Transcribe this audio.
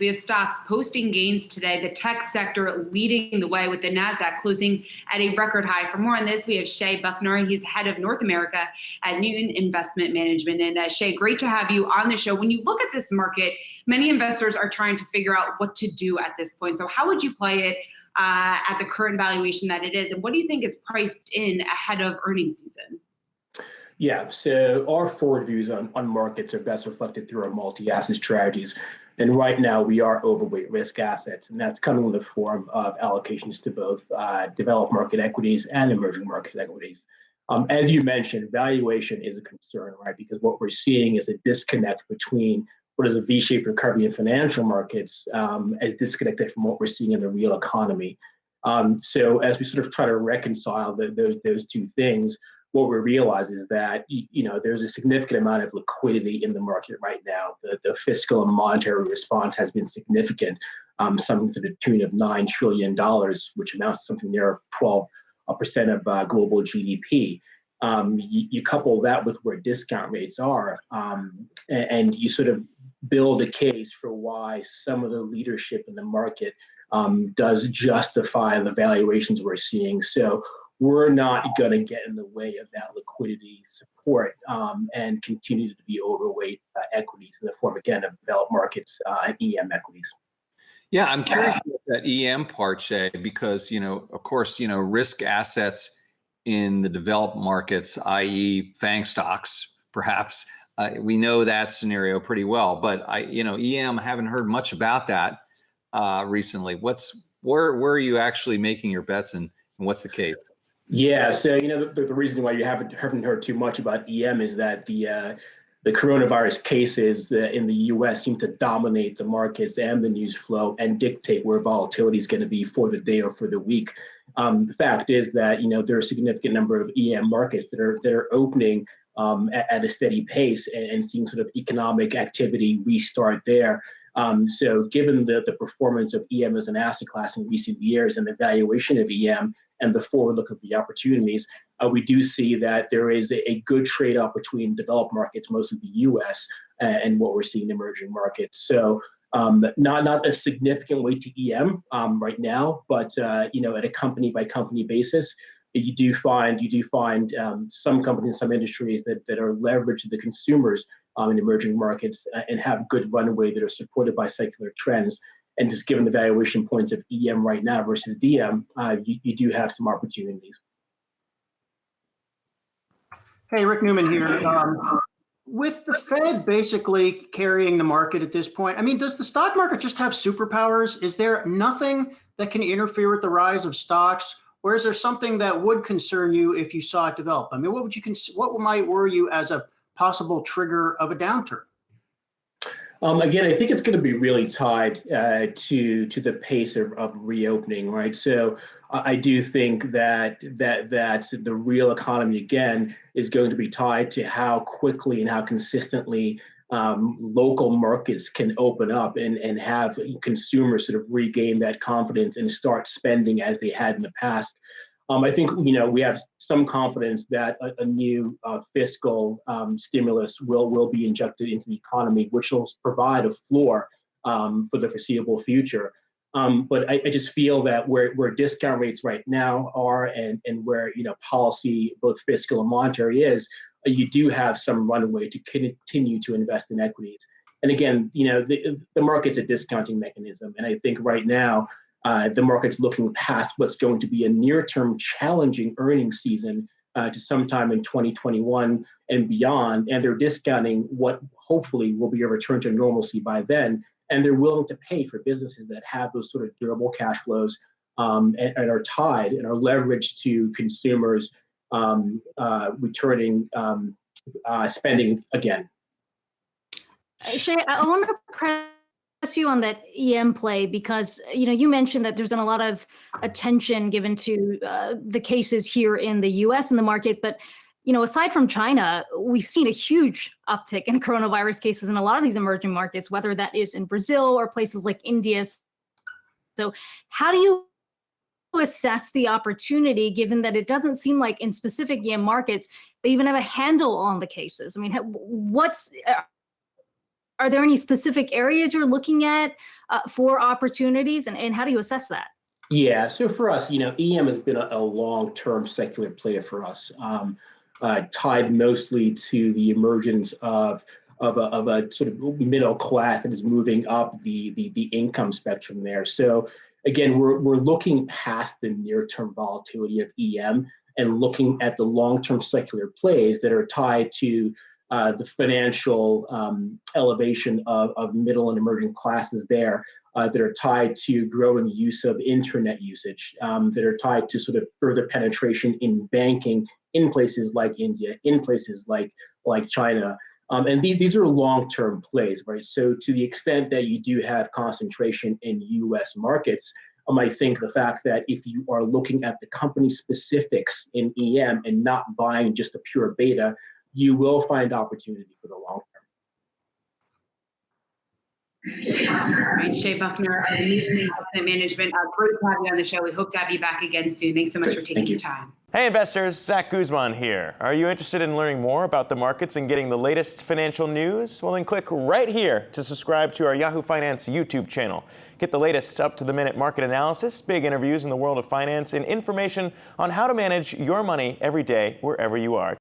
We have stocks posting gains today. The tech sector leading the way with the NASDAQ closing at a record high. For more on this, we have Seyi Bucknor. He's head of North America at Newton Investment Management. And Seyi, great to have you on the show. When you look at this market, many investors are trying to figure out what to do at this point. So how would you play it at the current valuation that it is? And what do you think is priced in ahead of earnings season? Yeah, so our forward views on markets are best reflected through our multi-asset strategies. And right now we are overweight risk assets, and that's coming in the form of allocations to both developed market equities and emerging market equities. As you mentioned, valuation is a concern, right? Because what we're seeing is a disconnect between what is a V-shaped recovery in financial markets as disconnected from what we're seeing in the real economy. So as we sort of try to reconcile those two things, what we realize is that there's a significant amount of liquidity in the market right now. The fiscal and monetary response has been significant, something to the tune of $9 trillion, which amounts to something near 12% of global GDP. You couple that with where discount rates are, and you sort of build a case for why some of the leadership in the market does justify the valuations we're seeing. So we're not going to get in the way of that liquidity support and continue to be overweight equities in the form, again, of developed markets and EM equities. Yeah, I'm curious about that EM part, Seyi, because, of course, risk assets in the developed markets, i.e. FANG stocks, perhaps, we know that scenario pretty well. But EM, I haven't heard much about that recently. Where are you actually making your bets, and what's the case? Yeah, so the reason why you haven't heard too much about EM is that the coronavirus cases in the U.S. seem to dominate the markets and the news flow and dictate where volatility is going to be for the day or for the week. The fact is that there are a significant number of EM markets that are opening at a steady pace and seeing sort of economic activity restart there. So given the performance of EM as an asset class in recent years and the valuation of EM and the forward look of the opportunities, we do see that there is a good trade-off between developed markets, mostly the U.S., and what we're seeing in emerging markets. So not a significant weight to EM right now, but at a company by company basis, you do find some companies, some industries that are leveraged to the consumers in emerging markets and have good runway that are supported by secular trends. And just given the valuation points of EM right now versus DM, you do have some opportunities. Hey, Rick Newman here. With the Fed basically carrying the market at this point, does the stock market just have superpowers? Is there nothing that can interfere with the rise of stocks? Or is there something that would concern you if you saw it develop? What might worry you as a possible trigger of a downturn? Again, I think it's going to be really tied to the pace of reopening, right? So I do think that the real economy, again, is going to be tied to how quickly and how consistently local markets can open up and have consumers sort of regain that confidence and start spending as they had in the past. I think we have some confidence that a new fiscal stimulus will be injected into the economy, which will provide a floor for the foreseeable future. But I just feel that where discount rates right now are and where policy, both fiscal and monetary, is, you do have some runway to continue to invest in equities. And again, the market's a discounting mechanism, and I think right now, the market's looking past what's going to be a near-term challenging earnings season to sometime in 2021 and beyond, and they're discounting what hopefully will be a return to normalcy by then, and they're willing to pay for businesses that have those sort of durable cash flows and are tied and are leveraged to consumers returning spending again. Seyi, I want to press you on that EM play because you mentioned that there's been a lot of attention given to the cases here in the U.S. in the market, but aside from China, we've seen a huge uptick in coronavirus cases in a lot of these emerging markets, whether that is in Brazil or places like India. So how do you assess the opportunity, given that it doesn't seem like in specific EM markets they even have a handle on the cases? are there any specific areas you're looking at for opportunities, and how do you assess that? Yeah, so for us, EM has been a long-term secular play for us, tied mostly to the emergence of a sort of middle class that is moving up the income spectrum there. So again, we're looking past the near-term volatility of EM and looking at the long-term secular plays that are tied to the financial elevation of middle and emerging classes there, that are tied to growing use of internet usage, that are tied to sort of further penetration in banking in places like India, in places like China. And these are long-term plays, right? So to the extent that you do have concentration in U.S. markets, I think the fact that if you are looking at the company specifics in EM and not buying just a pure beta, you will find opportunity for the long term. All right, Seyi Bucknor, Newton Investment Management. Great to have you on the show. We hope to have you back again soon. Thanks so much for taking the time. Hey investors, Zach Guzman here. Are you interested in learning more about the markets and getting the latest financial news? Well, then click right here to subscribe to our Yahoo Finance YouTube channel. Get the latest up-to-the-minute market analysis, big interviews in the world of finance, and information on how to manage your money every day wherever you are.